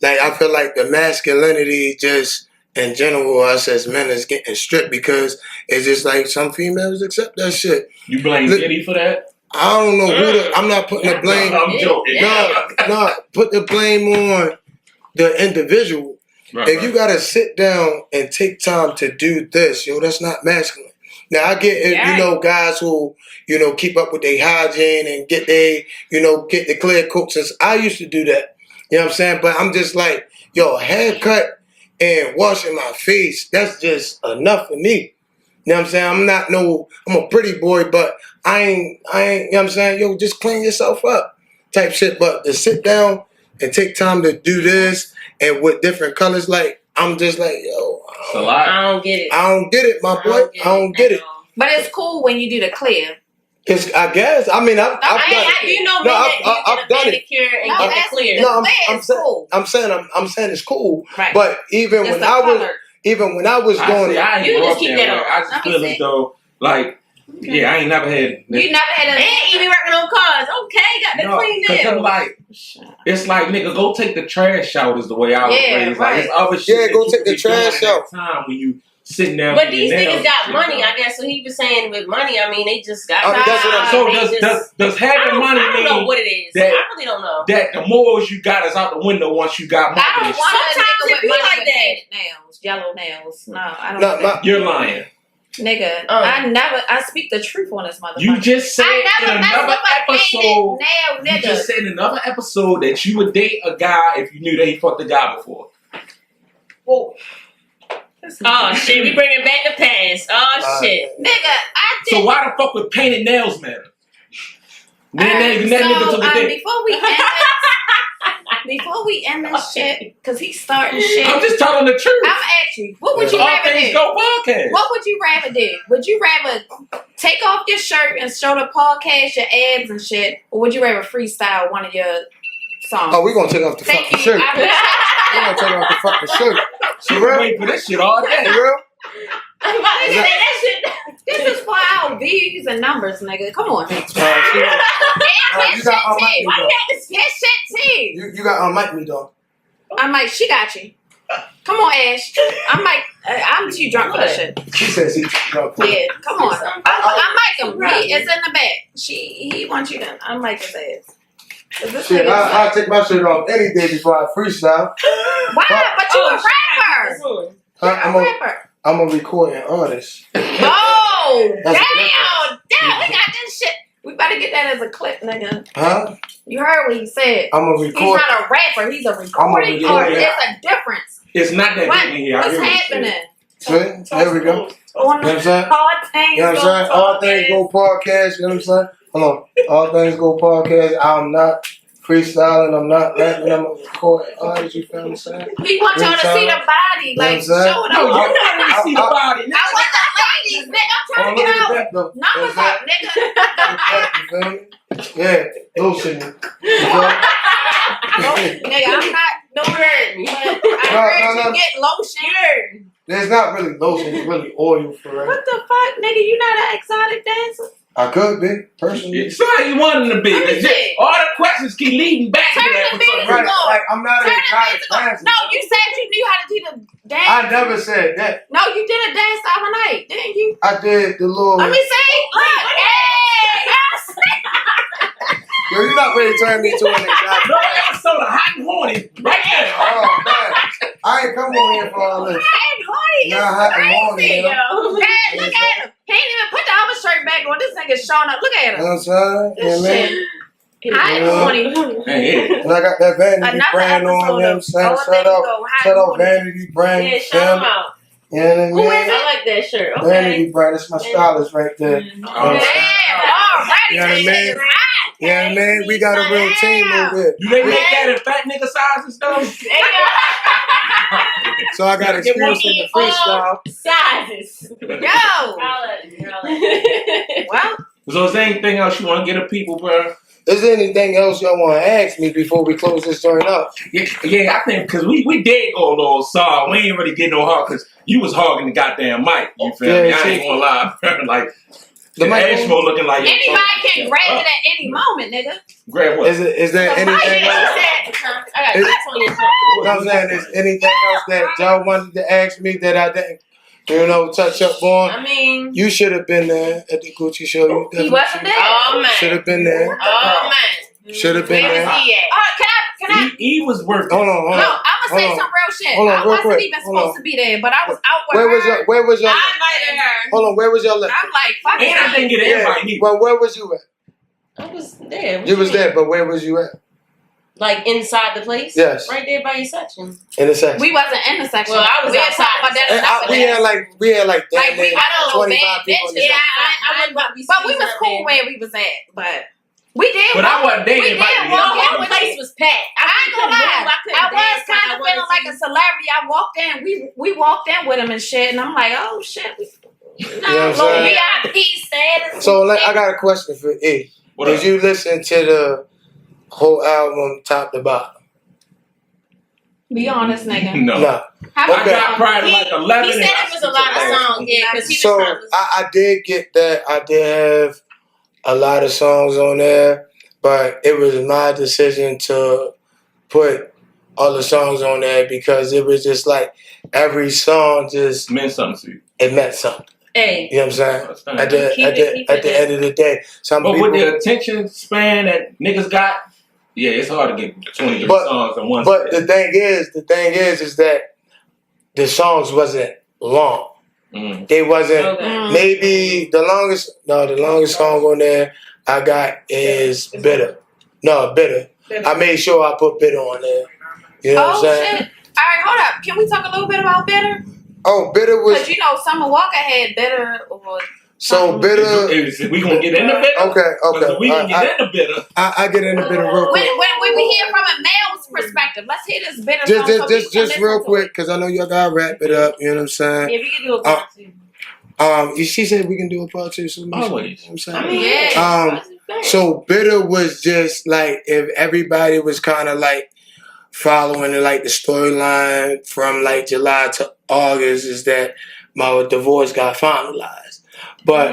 Like I feel like the masculinity just in general, us as men is getting stripped because it's just like some females accept that shit. You blame Diddy for that? I don't know I'm not putting the blame. No, I'm joking. No, put the blame on the individual. Right, if you gotta sit down and take time to do this, that's not masculine. Now I get it, guys who, keep up with their hygiene and get get the clear coats. I used to do that. You know what I'm saying? But I'm just like, haircut and washing my face, that's just enough for me. You know what I'm saying? I'm a pretty boy, but I ain't, you know what I'm saying? Just clean yourself up type shit. But to sit down and take time to do this and with different colors, like, I'm just like, it's a lot. I don't get it. I don't get it, my boy. I don't get it. But it's cool when you do the clear. I guess. I mean, I've done it. You know, I've done it. And get it clear. I'm saying it's cool. Right. But even when I was doing it, you just keep that on. I just feel as though, like, I ain't never had. You never had a. Ain't even working on cars. Okay, got the clean nails. Like, it's like, nigga, go take the trash out is the way I was raised. Right. Like, it's other shit. Go take the trash out. Time when you sitting there. But these niggas got money, I guess. So he was saying with money, I mean, they just got. That's what I'm saying. So does having money mean? I don't know what it is. I really don't know. That the morals you got is out the window once you got money. I don't want sometimes it be like that. Nails, yellow nails. No, I don't. Want you're lying. Nigga, I speak the truth on this motherfucker. You just said in another episode. You just said in another episode that you would date a guy if you knew that he fucked a guy before. Whoa. Oh shit, we bringing back the past. Oh shit. Nigga, I did. So why the fuck would painted nails matter? Before we end this shit, because he's starting shit. I'm just telling the truth. I'm asking you, what would you rather do? Go podcast. What would you rather do? Would you rather take off your shirt and show the podcast your abs and shit, or would you rather freestyle one of your songs? Oh, we're gonna take off the fucking shirt. We're gonna take off the fucking shirt. She waiting for this shit all day. Real? I'm about to say that shit. This is for our views and numbers, nigga. Come on. You got unmic me, too. You got unmic me, though. I'm like, she got you. Come on, Ash. I'm too drunk for that shit. She says he's drunk. Yeah, come on. I'm like him. He is in the back. He wants you to. I'm like his ass. Shit, I'll take my shirt off any day before I freestyle. Why? But you a rapper. I'm a rapper. I'm a recording artist. Oh, damn, we got this shit. We better get that as a clip, nigga. Huh? You heard what he said. I'm a recording. He's not a rapper. He's a recording artist. There's a difference. It's not that big in here. What's happening? See? There we go. You know what I'm saying? All things go podcast. You know what I'm saying? Hold on. All things go podcast. I'm not freestyling, I'm not rapping, I'm a recording artist, you feel what I'm saying? He wants y'all to see the body, like, show it No, you don't want to see the body. I want the ladies, nigga, I'm trying to get out. Numbers up, nigga. You feel me? Yeah, lotion. Nigga, I'm not doing it, but I heard you get lotion. There's not really lotion, it's really oil for real. What the fuck, nigga, you not an exotic dancer? I could be, personally. It's not you wanting to be. All the questions keep leading back to that. Right, like, I'm not an exotic dancer. No, you said you knew how to do the dance. I never said that. No, you did a dance the other night, didn't you? I did the little... Let me see. Look, hey! Yo, you're not ready to turn me into an exotic. No episode of Hot and Horny right there. Oh, man. I ain't come on here for all this. Hot and Horny Hot and horny, yo. Hey, look at him. He ain't even put the other shirt back on. This nigga's showing up. Look at him. You know what I'm saying? This shit. Hot and horny. And I got that Vanity brand on, you know what I'm saying? Shout out Vanity brand. Yeah, shout him out. You know what I mean? Who is it? I like that shirt. Okay. Vanity brand. That's my stylist right there. Yeah, all right. You know what I mean? You know what I mean? We got a real team over here. Do they make that in fat nigga sizes though? So I got experience in the freestyle. Sizes. Yo. Well. So is there anything else you want to get to people, bro? Is there anything else y'all want to ask me before we close this joint up? Yeah, I think because we did go a little soft. We ain't really get no hard because you was hogging the goddamn mic. You feel me? I ain't gonna lie. Like, The Ashmo looking like anybody can grab it at any moment, nigga. Grab what? Is there anything else? I got that's on your show. You know what I'm saying? Is anything else that y'all wanted to ask me that I didn't, touch up on? I mean, you should have been there at the Gucci show. You he wasn't there. Oh man, should have been there. Oh man, Should have been there. Where was he at? Can I? He was working. Hold on. No, I'm gonna say some real shit. Hold on, I real wasn't quick. even Hold supposed on. to be there, but I was out with Where her. was your? Where was your? I invited her. Hold on. Where was your? I'm like, fuck And I didn't get an invite either. Well, where was you at? I was there. What You was mean? there, but where was you at? Like inside the place? Yes. Right there by your section. In the section. We wasn't in the section. Well, I was we had outside. talked about that. And enough of we that. had like damn Like, we near got all 25 bad people in the bitches. section. I wouldn't want to be But we squeezing was up cool there. where we was at. But we did. But I wasn't there. We Invite did me. walk I in The with place was packed. I ain't gonna lie. I was kind of feeling like a celebrity. I walked in. We walked in with him and shit, and I'm like, oh shit, we You know what I'm low saying? VIP status. So I got a question for E. What Did up? you listen to the whole album top to bottom? Be honest, nigga. No. No. How I got probably He- like 11. He said it was a lot of songs, yeah, because he was So trying to. I did get that. I did have a lot of songs on there, but it was my decision to put all the songs on there because it was just like every song just Meant something to you. it meant something. Hey, You know what I'm saying? Understand. At the Keep at it- the keep at it the there. end of the day, some But people. with the attention span that niggas got, yeah, it's hard to get 23 But- songs in one But set. the thing is that the songs wasn't long. Mm. They wasn't. okay. Maybe the longest song on there I got is Bitter. No, Bitter. I made sure I put Bitter on there. You know what I'm Oh saying? shit! All right, hold up. Can we talk a little bit about Bitter? Oh, Bitter was Because Summer Walker had Bitter. Or so Bitter. Is we gonna get into bitter? Okay. Because we can get into bitter. I get into Bitter real when quick. we hear from a male's perspective, let's hear this Bitter song. so Just people can real listen to quick, it. because I know y'all gotta wrap it up. You know what I'm saying? Yeah, we can do a part two. She said we can do a part two. So Always. You know what I'm saying? I mean, Yeah. So Bitter was just like if everybody was kind of like following like the storyline from like July to August is that my divorce got finalized, but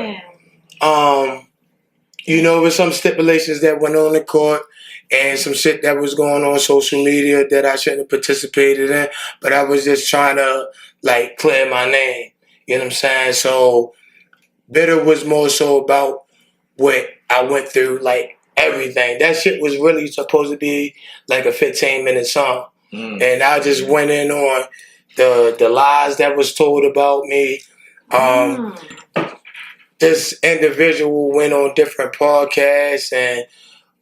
with some stipulations that went on in court and some shit that was going on social media that I shouldn't have participated in, but I was just trying to like clear my name. You know what I'm saying? So Bitter was more so about what I went through, like everything. That shit was really supposed to be like a 15-minute song. Mm. And I just went in on the lies that was told about me. This individual went on different podcasts and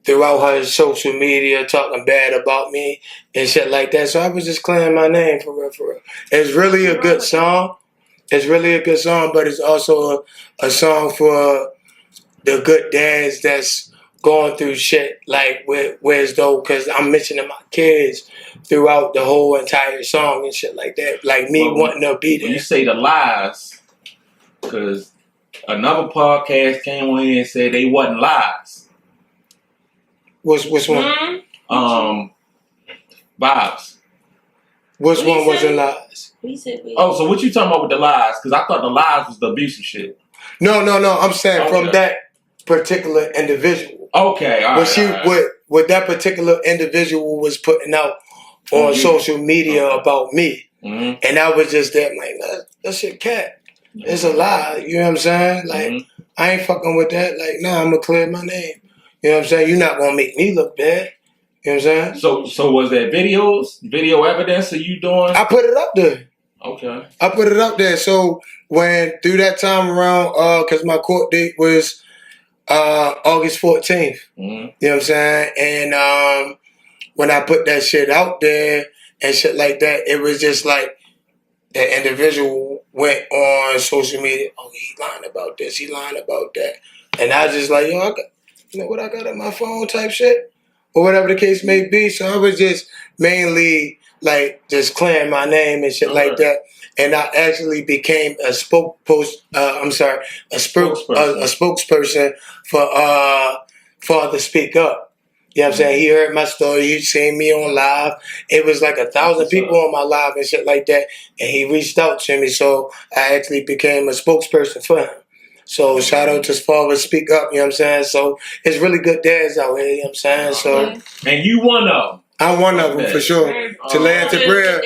throughout her social media talking bad about me and shit like that. So I was just clearing my name for real. It's really a good song. It's really a good song, but it's also a song for the good dads that's going through shit like where's though, because I'm mentioning my kids throughout the whole entire song and shit like that. Like me wanting to be When there. you say the lies, because another podcast came on here and said they wasn't lies. Which one? Vibes. Which What one he was said? in lies? We said we. Oh, so what you talking about with the lies? Because I thought the lies was the abusive shit. No. I'm saying Okay. from that particular individual. Okay, all right. What that particular individual was putting out on social media about me. Mm-hmm. And I was just there, like, that shit cat. It's a lie. You know what I'm saying? Like, I ain't fucking with that. Like, nah, I'm going to clear my name. You know what I'm saying? You're not going to make me look bad. You know what I'm saying? So was there video evidence of you doing? I put it up there. Okay. I put it up there. So through that time around, because my court date was August 14th. Mm-hmm. You know what I'm saying? And when I put that shit out there and shit like that, it was just like the individual went on social media. Oh, he lying about this. He lying about that. And I just like, yo, you know what I got on my phone type shit? Or whatever the case may be. So I was just mainly like just clearing my name and shit like that. And I actually became a spokesperson for Father Speak Up. You know what I'm saying? He heard my story. He seen me on live. It was like 1,000 people on my live and shit like that. And he reached out to me. So I actually became a spokesperson for him. So shout out to Father Speak Up, you know what I'm saying? So it's really good dads out here, you know what I'm saying? So and you one of them. I'm one of them for sure. To lay into bread.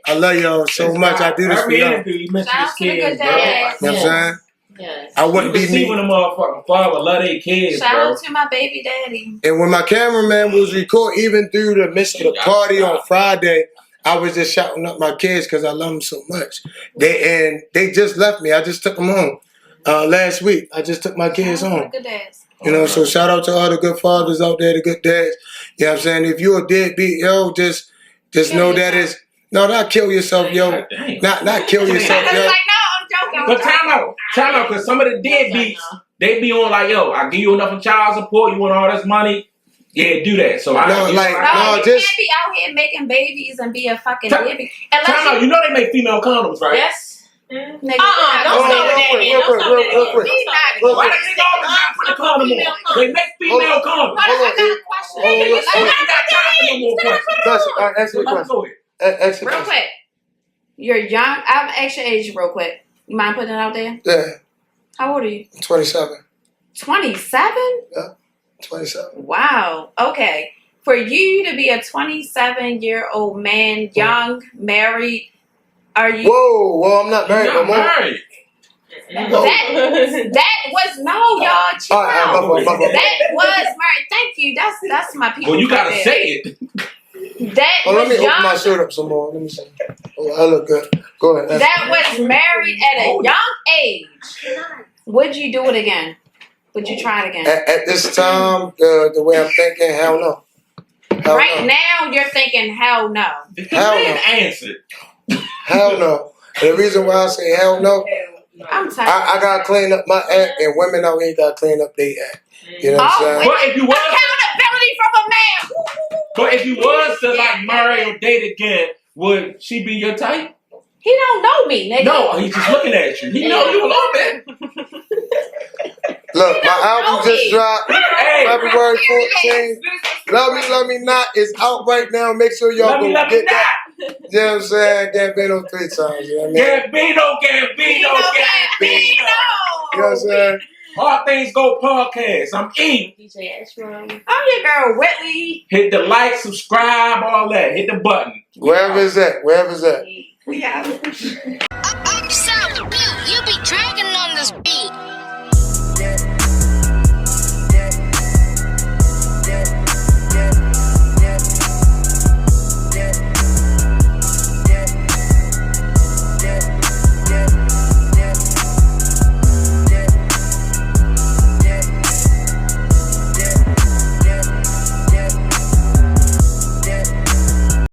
I love y'all so much. I do this for y'all. You know Shout out to the good dads. what I'm saying? Yes. I wouldn't be me. When the motherfucking father love their kids, Shout bro. out to my baby daddy. And when my cameraman was recording, even through the midst of the party on Friday, I was just shouting up my kids because I love them so much. They just left me. I just took them home last week. I just took my kids home. Good dads. You know, so shout out to all the good fathers out there, the good dads. You know what I'm saying? If you're a deadbeat, yo, just know that it's not kill yourself, yo. Not kill yourself, yo. Like, no, I'm joking. But time out, because some of the deadbeats, they be on like, yo, I give you enough of child support, you want all this money, yeah, do that. So you can't be out here making babies and be a fucking deadbeat. Time out, you know they make female condoms, right? Yes. Don't start with that, man. Don't start with that. Why the nigga always got for the condom on? They make female condoms. I got a question. You ain't got time for no more questions. Answer the question. Real quick. You're young. I'm ask your age real quick. You mind putting it out there? Yeah. How old are you? 27. 27? Yeah. 27. Wow. Okay. For you to be a 27-year-old man, young, married, are you? Whoa, I'm not married no more. Married. That was no, y'all. Chill out. That was married. Thank you. That's my people. Well, you gotta say it. That let me young, open my shirt up some more. Let me see. Oh, I look good. Go ahead. That was married at a young age. Would you do it again? Would you try it again? At this time, the way I'm thinking, hell no. Right now, you're thinking, hell no. Hell no. Answer. Hell no. And the reason why I say hell no, I'm tired. I gotta clean up my act, and women out here gotta clean up their act. You know what I'm saying? But if you was accountability from a man. But if you was to like marry or date again, would she be your type? He don't know me, nigga. No, he's just looking at you. He know you a little bit. Look, my album just dropped February 14th. Love Me Not is out right now. Make sure y'all go get that. You know what I'm saying? Gambino 3 times. You know what I mean? Gambino. You know what I'm saying? All Things Go podcast. I'm E. DJ Ashram. I'm your girl, Whitley. Hit the like, subscribe, all that. Hit the button. Wherever it's at. We out.